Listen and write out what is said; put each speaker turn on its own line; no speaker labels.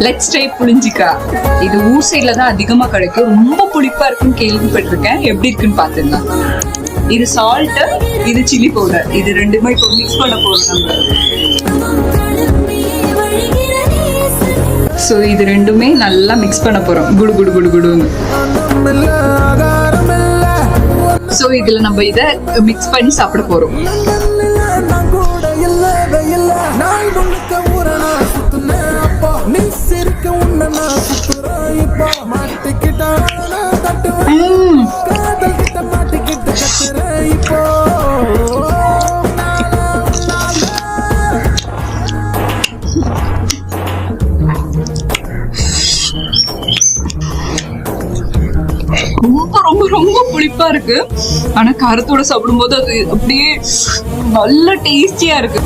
Let's try புளிஞ்சிக்காய். இது ஊர் சைட்ல தான் அதிகமா கிடைக்கும். ரொம்ப புளிப்பா இருக்குன்னு கேள்விப்பட்டிருக்கேன். எப்படி இருக்குன்னு பாத்துக்கலாம். இது சால்ட், இது சில்லி பவுடர். இது ரெண்டுமே இப்போ மிக்ஸ் பண்ண போறோம் நம்ம. ஸோ இது ரெண்டுமே நல்லா மிக்ஸ் பண்ண போறோம். குடு குடு குடு குடுன்னு. ஸோ இதுல நம்ம இதை மிக்ஸ் பண்ணி சாப்பிட போறோம். ரொம்ப ரொம்ப ரொம்ப புளிப்பா இருக்கு. ஆனா காரத்தோட சாப்பிடும் போது அது அப்படியே நல்ல டேஸ்டியா இருக்கு.